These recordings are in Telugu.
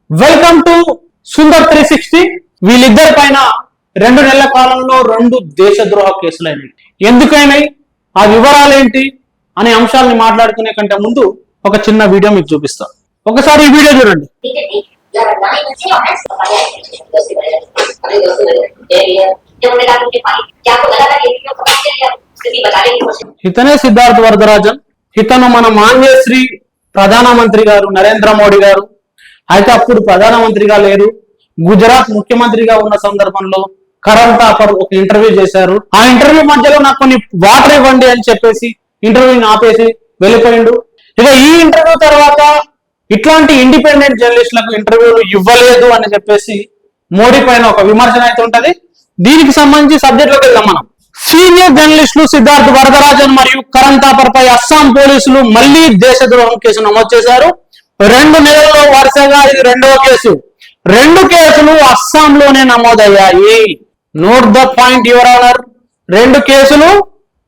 Welcome to Sundar 360. వీళ్ళిద్దరి పైన 2 నెలల కాలంలో 2 దేశద్రోహ కేసులైనవి. ఎందుకైనాయి, ఆ వివరాలు ఏంటి అనే అంశాలను మాట్లాడుకునే కంటే ముందు ఒక చిన్న వీడియో మీకు చూపిస్తా. ఒకసారి ఈ వీడియో చూడండి. ఇతనే సిద్ధార్థ్ వరదరాజన్. ఇతను మన మాన్యశ్రీ ప్రధానమంత్రి గారు నరేంద్ర మోడీ గారు అయితే అప్పుడు ప్రధానమంత్రిగా లేరు, గుజరాత్ ముఖ్యమంత్రిగా ఉన్న సందర్భంలో కరణ్ థాపర్ ఒక ఇంటర్వ్యూ చేశారు. ఆ ఇంటర్వ్యూ మధ్యలో నాకు కొన్ని వాటర్ ఇవ్వండి అని చెప్పేసి ఇంటర్వ్యూని ఆపేసి వెళ్ళిపోయిండు. ఇక ఈ ఇంటర్వ్యూ తర్వాత ఇట్లాంటి ఇండిపెండెంట్ జర్నలిస్టులకు ఇంటర్వ్యూలు ఇవ్వలేదు అని చెప్పేసి మోడీ పైన ఒక విమర్శన అయితే ఉంటది. దీనికి సంబంధించి సబ్జెక్ట్ లోకి వెళ్దాం మనం. సీనియర్ జర్నలిస్టులు సిద్ధార్థ్ వరదరాజన్ మరియు కరణ్ థాపర్ పై అస్సాం పోలీసులు మళ్లీ దేశద్రోహం కేసు నమోదు చేశారు. 2 నెలల్లో వరుసగా ఇది 2వ కేసు. 2 కేసులు అస్సాంలోనే నమోదయ్యాయి. Note the point your honour, 2 కేసులు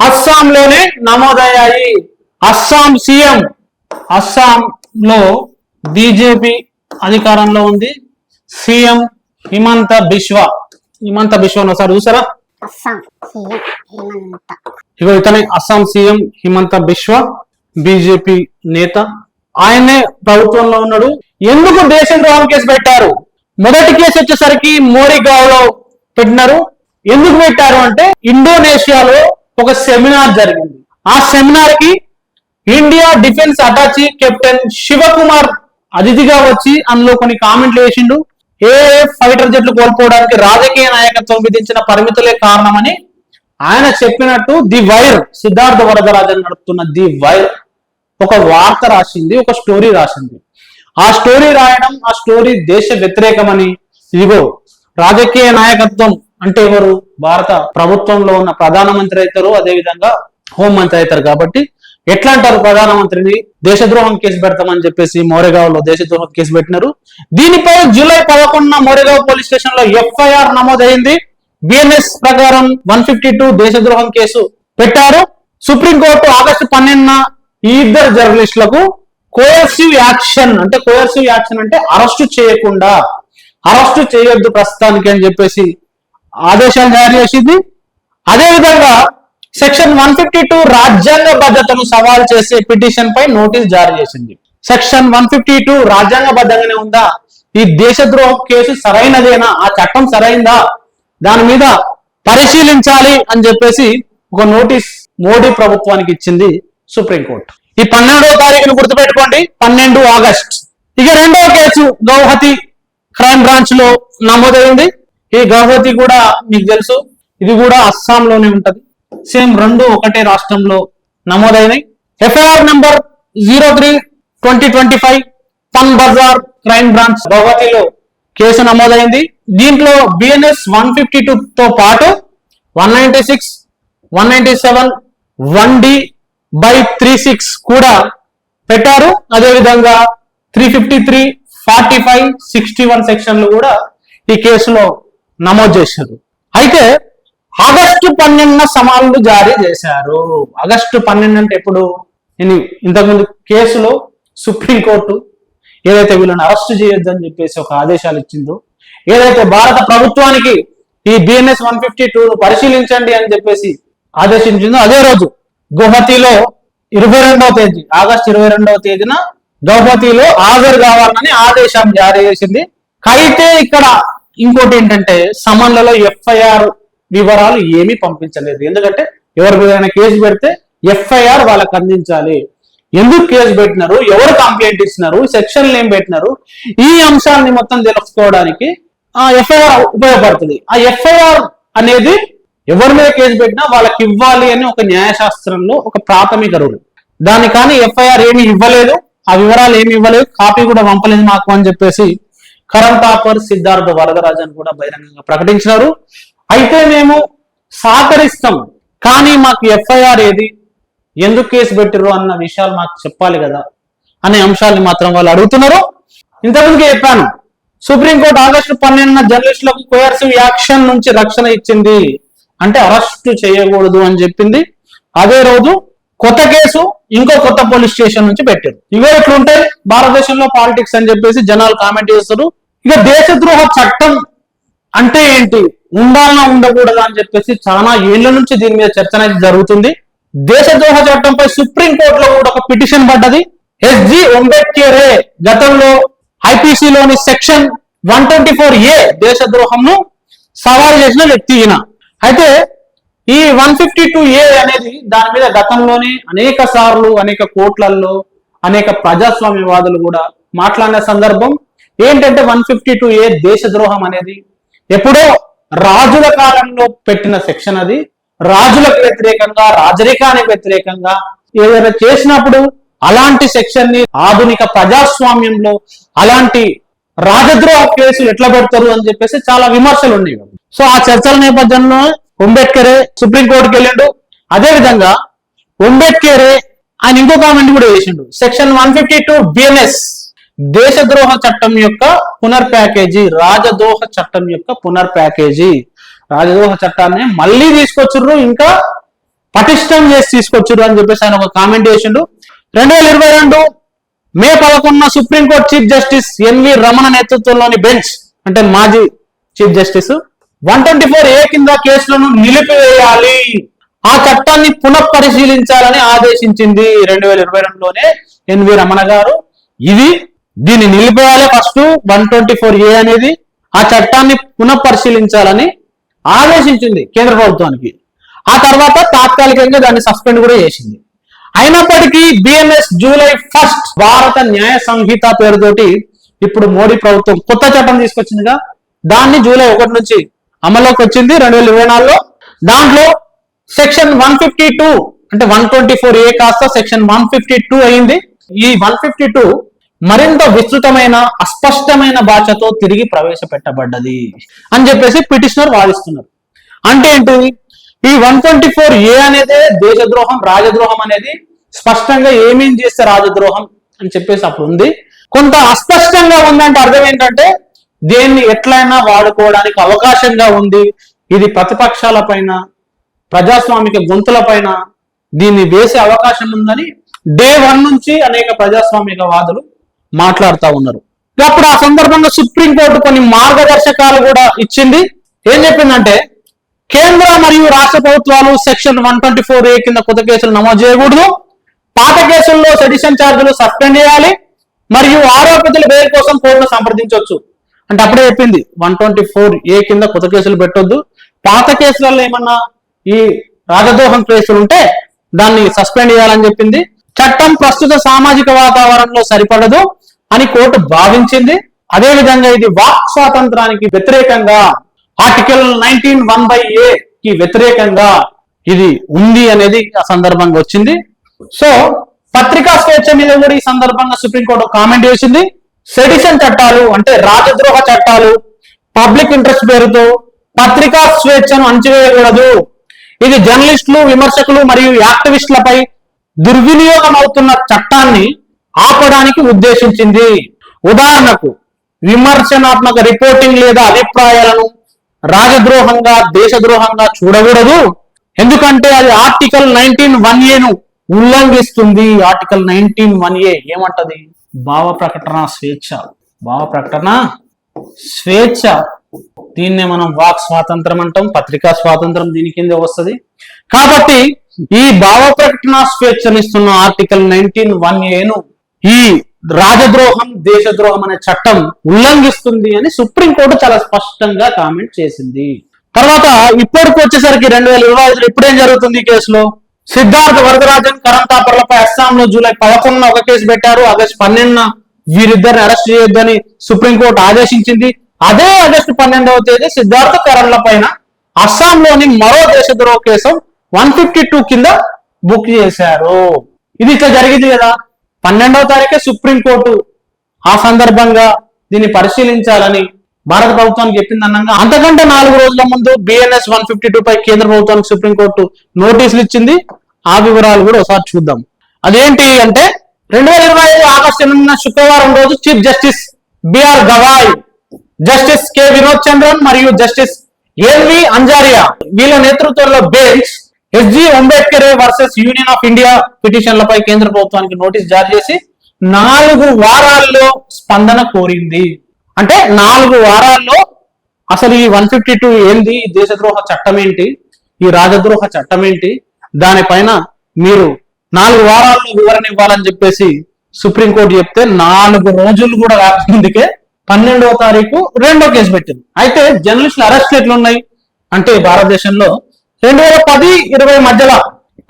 అస్సాంలోనే నమోదయ్యాయి. అస్సాం సీఎం, అస్సాంలో బీజేపీ అధికారంలో ఉంది. సీఎం హిమంత బిశ్వ ఒకసారి చూసారా? ఇగో ఇతనే అస్సాం సీఎం హిమంత బిశ్వ, బీజేపీ నేత. ఆయనే ప్రభుత్వంలో ఉన్నాడు. ఎందుకు దేశద్రోహం కేసు పెట్టారు? మొదటి కేసు వచ్చేసరికి మోరిగావ్లో పెట్టినారు. ఎందుకు పెట్టారు అంటే ఇండోనేషియాలో ఒక సెమినార్ జరిగింది. ఆ సెమినార్ కి ఇండియా డిఫెన్స్ అటాచీ కెప్టెన్ శివకుమార్ అతిథిగా వచ్చి అందులో కొన్ని కామెంట్లు వేసిండు. ఏ ఫైటర్ జెట్లు కోల్పోవడానికి రాజకీయ నాయకత్వం విధించిన పరిమితులే కారణమని ఆయన చెప్పినట్టు ది వైర్, సిద్ధార్థ వరదరాజన్ నడుపుతున్న ది వైర్ ఒక వార్త రాసింది, ఒక స్టోరీ రాసింది. ఆ స్టోరీ రాయడం, ఆ స్టోరీ దేశ వ్యతిరేకమని, ఇదిగో రాజకీయ నాయకత్వం అంటే ఎవరు? భారత ప్రభుత్వంలో ఉన్న ప్రధానమంత్రి అవుతారు, అదేవిధంగా హోంమంత్రి అవుతారు. కాబట్టి ఎట్లా అంటారు? ప్రధానమంత్రిని దేశద్రోహం కేసు పెడతామని చెప్పేసి మోరేగావ్లో దేశద్రోహం కేసు పెట్టినారు. దీనిపై జూలై 11న మోరేగావ్ పోలీస్ స్టేషన్ లో ఎఫ్ఐఆర్ నమోదైంది. బిఎన్ఎస్ ప్రకారం 152 దేశద్రోహం కేసు పెట్టారు. సుప్రీంకోర్టు ఆగస్టు 12న ఈ ఇద్దరు జర్నలిస్టులకు కోయర్సివ్ యాక్షన్ అంటే అరెస్టు చేయకుండా, అరెస్టు చేయొద్దు ప్రస్తుతానికి అని చెప్పేసి ఆదేశాలు జారీ చేసింది. అదేవిధంగా సెక్షన్ 152 రాజ్యాంగ బద్ధతను సవాల్ చేసే పిటిషన్ పై నోటీస్ జారీ చేసింది. సెక్షన్ 152 రాజ్యాంగబద్ధంగానే ఉందా? ఈ దేశద్రోహ కేసు సరైనదేనా? ఆ చట్టం సరైందా? దాని మీద పరిశీలించాలి అని చెప్పేసి ఒక నోటీస్ మోడీ ప్రభుత్వానికి ఇచ్చింది సుప్రీంకోర్టు. ఈ 12వ తారీఖును గుర్తుపెట్టుకోండి, 12 ఆగస్ట్. ఇక 2వ కేసు గౌహతి క్రైమ్ బ్రాంచ్ లో నమోదైంది. ఈ గౌహతి కూడా మీకు తెలుసు, ఇది కూడా అస్సాంలోనే ఉంటది. సేమ్ 2 ఒకటే రాష్ట్రంలో నమోదైనవి. ఎఫ్ఐఆర్ నంబర్ 03/2025 పన్ బజార్ క్రైమ్ బ్రాంచ్ గౌహతిలో కేసు నమోదైంది. దీంట్లో బిఎన్ఎస్ 152 తో పాటు 196, 197, 1D/36 కూడా పెట్టారు. అదేవిధంగా 353, 45, 61 సెక్షన్లు కూడా ఈ కేసులో నమోదు చేశారు. అయితే ఆగస్టు 12న సమన్లు జారీ చేశారు. ఆగస్టు 12 అంటే ఎప్పుడు? ఇంతకుముందు కేసులో సుప్రీంకోర్టు ఏదైతే వీళ్ళని అరెస్ట్ చేయొద్దని చెప్పేసి ఒక ఆదేశాలు ఇచ్చిందో, ఏదైతే భారత ప్రభుత్వానికి ఈ బిఎన్ఎస్ 152 పరిశీలించండి అని చెప్పేసి ఆదేశించిందో, అదే రోజు గౌహతిలో 22వ తేదీ, ఆగస్టు 22వ తేదీన గౌహతిలో హాజరు కావాలని ఆదేశం జారీ చేసింది. అయితే ఇక్కడ ఇంకోటి ఏంటంటే సమన్లలో ఎఫ్ఐఆర్ వివరాలు ఏమీ పంపించలేదు. ఎందుకంటే ఎవరి మీద కేసు పెడితే ఎఫ్ఐఆర్ వాళ్ళకి అందించాలి. ఎందుకు కేసు పెట్టినారు, ఎవరు కంప్లైంట్ ఇచ్చినారు, సెక్షన్లు ఏం పెట్టినారు, ఈ అంశాలని మొత్తం తెలుసుకోవడానికి ఆ ఎఫ్ఐఆర్ ఉపయోగపడుతుంది. ఆ ఎఫ్ఐఆర్ అనేది ఎవరి మీద కేసు పెట్టినా వాళ్ళకి ఇవ్వాలి అని ఒక న్యాయశాస్త్రంలో ఒక ప్రాథమిక రూల్. దాని కానీ ఎఫ్ఐఆర్ ఏమి ఇవ్వలేదు, ఆ వివరాలు ఏమి ఇవ్వలేదు, కాపీ కూడా పంపలేదు మాకు అని చెప్పేసి కరణ్ థాపర్, సిద్ధార్థ్ వరదరాజన్ కూడా బహిరంగంగా ప్రకటించినారు. అయితే మేము సహకరిస్తాం, కానీ మాకు ఎఫ్ఐఆర్ ఏది, ఎందుకు కేసు పెట్టిర్రు అన్న విషయాలు మాకు చెప్పాలి కదా అనే అంశాన్ని మాత్రం వాళ్ళు అడుగుతున్నారు. ఇంతకుముందుకే చెప్పాను, సుప్రీంకోర్టు ఆగస్టు 12న జర్నలిస్టులకు కోయర్సివ్ యాక్షన్ నుంచి రక్షణ ఇచ్చింది. అంటే అరెస్టు చేయకూడదు అని చెప్పింది. అదే రోజు కొత్త కేసు ఇంకో కొత్త పోలీస్ స్టేషన్ నుంచి పెట్టారు. ఇవే ఇట్లుంటాయి భారతదేశంలో పాలిటిక్స్ అని చెప్పేసి జనాలు కామెంట్ చేస్తారు. ఇక దేశద్రోహ చట్టం అంటే ఏంటి, ఉండాలన్నా ఉండకూడదా అని చెప్పేసి చాలా ఏళ్ల నుంచి దీని మీద చర్చ అనేది జరుగుతుంది. దేశద్రోహ చట్టంపై సుప్రీంకోర్టులో కూడా ఒక పిటిషన్ పడ్డది. ఎస్జి అంబేద్కరే గతంలో ఐపీసీలోని సెక్షన్ 124A దేశద్రోహంను సవాలు చేసిన వ్యక్తి ఈయన. అయితే ఈ 152A అనేది దాని మీద గతంలోనే అనేక సార్లు అనేక కోర్టులలో అనేక ప్రజాస్వామ్యవాదులు కూడా మాట్లాడిన సందర్భం ఏంటంటే 152A దేశద్రోహం అనేది ఎప్పుడో రాజుల కాలంలో పెట్టిన సెక్షన్. అది రాజులకు వ్యతిరేకంగా రాజరికానికి వ్యతిరేకంగా ఏదైనా చేసినప్పుడు అలాంటి సెక్షన్ ని ఆధునిక ప్రజాస్వామ్యంలో అలాంటి రాజద్రోహ కేసులు ఎట్లా పెడతారు అని చెప్పేసి చాలా విమర్శలు ఉన్నాయి. సో ఆ చర్చల నేపథ్యంలో అంబేద్కరే సుప్రీంకోర్టుకి వెళ్ళిండు. అదే విధంగా అంబేద్కరే ఆయన ఇంకో కామెంట్ కూడా చేసిండు. సెక్షన్ 152 BNS దేశద్రోహ చట్టం యొక్క పునర్ ప్యాకేజీ, రాజద్రోహ చట్టం యొక్క పునర్ ప్యాకేజీ, రాజద్రోహ చట్టాన్ని మళ్ళీ తీసుకొచ్చుర్రు, ఇంకా పటిష్టం చేసి తీసుకొచ్చుర్రు అని చెప్పేసి ఆయన ఒక కామెంట్ చేసిండు. 2022 May 11 supreme court chief justice NV Ramana నేతృత్వంలోని బెంచ్, అంటే మాజీ చీఫ్ జస్టిస్, 124A కింద కేసులను నిలిపివేయాలి, ఆ చట్టాన్ని పునఃపరిశీలించాలని ఆదేశించింది. 2022లోనే ఎన్వి రమణ గారు దీన్ని నిలిపేయాలి, ఫస్ట్ 124A అనేది ఆ చట్టాన్ని పునఃపరిశీలించాలని ఆదేశించింది కేంద్ర ప్రభుత్వానికి. ఆ తర్వాత తాత్కాలికంగా దాన్ని సస్పెండ్ కూడా చేసింది. అయినప్పటికీ BNS జూలై 1 భారత న్యాయ సంహిత పేరుతోటి ఇప్పుడు మోడీ ప్రభుత్వం కొత్త చట్టం తీసుకొచ్చిందిగా, దాన్ని జూలై 1 నుంచి అమల్లోకి వచ్చింది 2024లో. దాంట్లో సెక్షన్ 152 అంటే 124A కాస్త సెక్షన్ 152 అయింది. ఈ 152 మరింత విస్తృతమైన అస్పష్టమైన భాషతో తిరిగి ప్రవేశపెట్టబడ్డది అని చెప్పేసి పిటిషనర్ వాదిస్తున్నారు. అంటే ఏంటి, ఈ 124A అనేది దేశద్రోహం, రాజద్రోహం అనేది స్పష్టంగా ఏమేం చేస్తే రాజద్రోహం అని చెప్పేసి అప్పుడు ఉంది. కొంత అస్పష్టంగా ఉందంటే అర్థం ఏంటంటే దేన్ని ఎట్లయినా వాడుకోవడానికి అవకాశంగా ఉంది. ఇది ప్రతిపక్షాల పైన, ప్రజాస్వామిక గొంతుల పైన దీన్ని వేసే అవకాశం ఉందని డే 1 నుంచి అనేక ప్రజాస్వామిక వాదులు మాట్లాడుతూ ఉన్నారు. అప్పుడు ఆ సందర్భంగా సుప్రీంకోర్టు కొన్ని మార్గదర్శకాలు కూడా ఇచ్చింది. ఏం చెప్పిందంటే, కేంద్ర మరియు రాష్ట్ర ప్రభుత్వాలు సెక్షన్ 124A కింద కొత్త కేసులు నమోదు చేయకూడదు, పాత కేసుల్లో సెడిషన్ ఛార్జీలు సస్పెండ్ చేయాలి, మరియు ఆరోపితుల బెయిల్ కోసం కోర్టును సంప్రదించవచ్చు. అంటే అప్పుడే చెప్పింది 124A కింద కొత్త కేసులు పెట్టొద్దు, పాత కేసులలో ఏమన్నా ఈ రాజద్రోహం కేసులు ఉంటే దాన్ని సస్పెండ్ చేయాలని చెప్పింది. చట్టం ప్రస్తుత సామాజిక వాతావరణంలో సరిపడదు అని కోర్టు భావించింది. అదేవిధంగా ఇది వాక్ స్వాతంత్రానికి వ్యతిరేకంగా, ఆర్టికల్ 19(1)A కి వ్యతిరేకంగా ఇది ఉంది అనేది ఆ సందర్భంగా వచ్చింది. సో పత్రికా స్వేచ్ఛ మీద కూడా ఈ సందర్భంగా సుప్రీంకోర్టు కామెంట్ చేసింది. సెడిషన్ చట్టాలు అంటే రాజద్రోహ చట్టాలు పబ్లిక్ ఇంట్రెస్ట్ పేరుతో పత్రికా స్వేచ్ఛను అణచివేయకూడదు. ఇది జర్నలిస్టులు, విమర్శకులు మరియు యాక్టివిస్టులపై దుర్వినియోగం అవుతున్న చట్టాన్ని ఆపడానికి ఉద్దేశించింది. ఉదాహరణకు విమర్శనాత్మక రిపోర్టింగ్ లేదా అభిప్రాయాలను రాజద్రోహంగా, దేశద్రోహంగా చూడకూడదు, ఎందుకంటే అది ఆర్టికల్ 19(1)A ఉల్లంఘిస్తుంది. ఆర్టికల్ 19(1)A ఏమంటది, భావ ప్రకటన స్వేచ్ఛ, భావ ప్రకటన స్వేచ్ఛ, దీన్నే మనం వాక్ స్వాతంత్రం అంటాం, పత్రికా స్వాతంత్రం దీని కింద వస్తుంది. కాబట్టి ఈ భావ ప్రకటన స్వేచ్ఛనిస్తున్న ఆర్టికల్ 19(1)A ఈ రాజద్రోహం, దేశద్రోహం అనే చట్టం ఉల్లంఘిస్తుంది అని సుప్రీంకోర్టు చాలా స్పష్టంగా కామెంట్ చేసింది. తర్వాత ఇప్పటికి వచ్చేసరికి 2025 ఇప్పుడేం జరుగుతుంది ఈ కేసులో, సిద్ధార్థ్ వరదరాజన్, కరణ్ థాపర్లపై అస్సాంలో జూలై 11 ఒక కేసు పెట్టారు. ఆగస్టు 12 వీరిద్దరిని అరెస్ట్ చేయొద్దని సుప్రీంకోర్టు ఆదేశించింది. అదే ఆగస్టు 12వ తేదీ సిద్ధార్థ్, కరణ్ల పైన అస్సాంలోని మరో దేశద్రోహ కేసు 152 కింద బుక్ చేశారు. ఇది ఇట్లా జరిగింది కదా. 12వ తారీఖే సుప్రీంకోర్టు ఆ సందర్భంగా దీన్ని పరిశీలించాలని భారత ప్రభుత్వానికి చెప్పింది అన్నాగా, అంతకంటే 4 రోజుల ముందు BNS 152 పై కేంద్ర ప్రభుత్వానికి సుప్రీంకోర్టు నోటీసులు ఇచ్చింది. ఆ వివరాలు కూడా ఒకసారి చూద్దాం. అదేంటి అంటే 2025 ఆగస్టు 8 శుక్రవారం రోజు chief justice B R Gavai, justice K Vinod Chandran మరియు జస్టిస్ ఎల్వి అంజారియా వీళ్ళ నేతృత్వంలో bench S G Ambedkar versus union of India పిటిషన్లపై కేంద్ర ప్రభుత్వానికి నోటీస్ జారీ చేసి 4 వారాల్లో స్పందన కోరింది. అంటే 4 వారాల్లో అసలు ఈ 152 ఏంది, ఈ దేశద్రోహ చట్టం ఏంటి, ఈ రాజద్రోహ చట్టం ఏంటి, దానిపైన మీరు 4 వారాల్లో వివరణ ఇవ్వాలని చెప్పేసి సుప్రీంకోర్టు చెప్తే 4 రోజులు కూడా ముందుకే 12వ తారీఖు 2వ కేసు పెట్టింది. అయితే జర్నలిస్టుల అరెస్ట్లు ఎట్లున్నాయి అంటే భారతదేశంలో 2010-20 మధ్యలో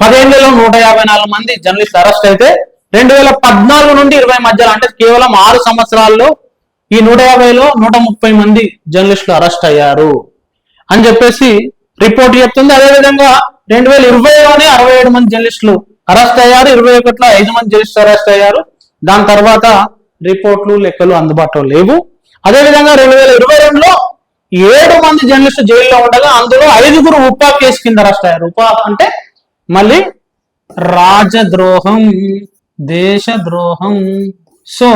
10 ఏళ్లలో 154 మంది జర్నలిస్టులు అరెస్ట్ అయితే 2014 నుండి 20 మధ్యలో అంటే కేవలం 6 సంవత్సరాల్లో ఈ 150లో 130 మంది జర్నలిస్టులు అరెస్ట్ అయ్యారు అని చెప్పేసి రిపోర్ట్ చెప్తుంది. అదేవిధంగా 2020లోనే 67 మంది జర్నలిస్టులు అరెస్ట్ అయ్యారు, 21లో 5 మంది జర్నలిస్టులు అరెస్ట్ అయ్యారు. దాని తర్వాత రిపోర్ట్లు లెక్కలు అందుబాటులో లేవు. అదేవిధంగా 2022లో 7 మంది జర్నలిస్టులు జైల్లో ఉండగా అందులో 5గురు ఉపా కేసు కింద అరెస్ట్ అయ్యారు. ఉపా అంటే మళ్ళీ రాజద్రోహం, దేశద్రోహం. సో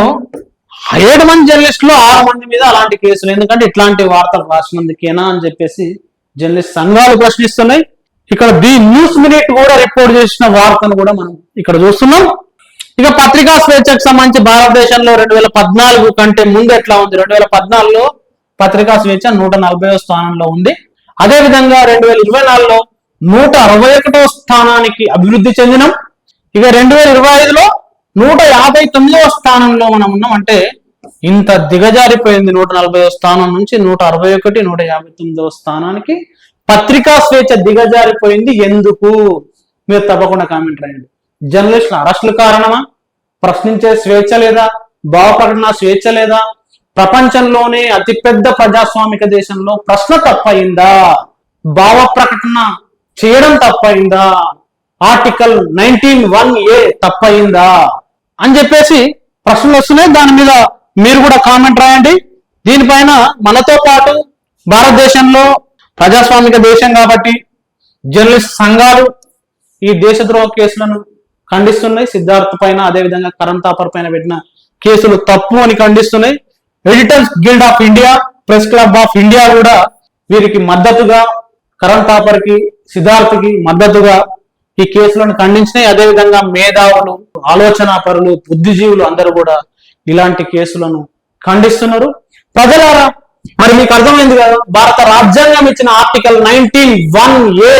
7 మంది జర్నలిస్టులు 6 మంది మీద అలాంటి కేసులు, ఎందుకంటే ఇట్లాంటి వార్తలు రాసినందుకేనా అని చెప్పేసి జర్నలిస్ట్ సంఘాలు ప్రశ్నిస్తున్నాయి. ఇక్కడ ది న్యూస్ మినిట్ కూడా రిపోర్ట్ చేసిన వార్తను కూడా మనం ఇక్కడ చూస్తున్నాం. ఇక పత్రికా స్వేచ్ఛకు సంబంధించి భారతదేశంలో 2014 కంటే ముందు ఎట్లా ఉంది, 2014లో పత్రికా స్వేచ్ఛ 140వ స్థానంలో ఉంది. అదేవిధంగా 2024లో 161వ స్థానానికి అభివృద్ధి చెందినం. ఇక 2025లో 159వ స్థానంలో మనం ఉన్నాం. అంటే ఇంత దిగజారిపోయింది. 140వ స్థానం నుంచి 161, 159వ స్థానానికి పత్రికా స్వేచ్ఛ దిగజారిపోయింది. ఎందుకు? మీరు తప్పకుండా కామెంట్ రాయండి. జర్నలిస్టుల అరెస్టుల కారణమా, ప్రశ్నించే స్వేచ్ఛ లేదా, భావప్రకటన స్వేచ్ఛ లేదా, ప్రపంచంలోనే అతిపెద్ద ప్రజాస్వామిక దేశంలో ప్రశ్న తప్పయిందా, భావ ప్రకటన చేయడం తప్పయిందా, ఆర్టికల్ 19(1)(a) తప్పయిందా అని చెప్పేసి ప్రశ్నలు వస్తున్నాయి. దాని మీద మీరు కూడా కామెంట్ రాయండి. దీనిపైన మనతో పాటు భారతదేశంలో ప్రజాస్వామిక దేశం కాబట్టి జర్నలిస్ట్ సంఘాలు ఈ దేశద్రోహ కేసులను ఖండిస్తున్నాయి. సిద్ధార్థ్ పైన, అదేవిధంగా కరణ్ థాపర్ పైన పెట్టిన కేసులు తప్పు అని ఖండిస్తున్నాయి. Editors guild of India, press club of India కూడా వీరికి మద్దతుగా, కరణ్ థాపర్ కి, సిద్ధార్థ్ కి మద్దతుగా ఈ కేసులను ఖండించినాయి. అదేవిధంగా మేధావులు, ఆలోచన పరులు, బుద్ధిజీవులు అందరూ కూడా ఇలాంటి కేసులను ఖండిస్తున్నారు. ప్రజలారా, మరి మీకు అర్థమైంది కదా, భారత రాజ్యాంగం ఇచ్చిన ఆర్టికల్ 19(1)(a)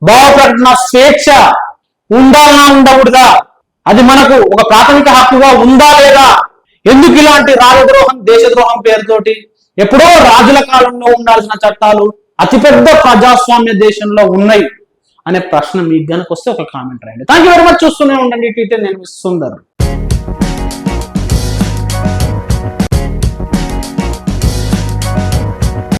భావ ప్రకటన స్వేచ్ఛ ఉండాలన్నా ఉండకూడదా, అది మనకు ఒక ప్రాథమిక హక్కుగా ఉందా లేదా, ఎందుకు ఇలాంటి రాజద్రోహం, దేశద్రోహం పేరుతోటి ఎప్పుడో రాజుల కాలంలో ఉండాల్సిన చట్టాలు అతిపెద్ద ప్రజాస్వామ్య దేశంలో ఉన్నాయి అనే ప్రశ్న మీకు గనక వస్తే ఒక కామెంట్ రాయండి. Thank you very much. చూస్తూనే ఉండండి టీటీ. నేను సుందర్.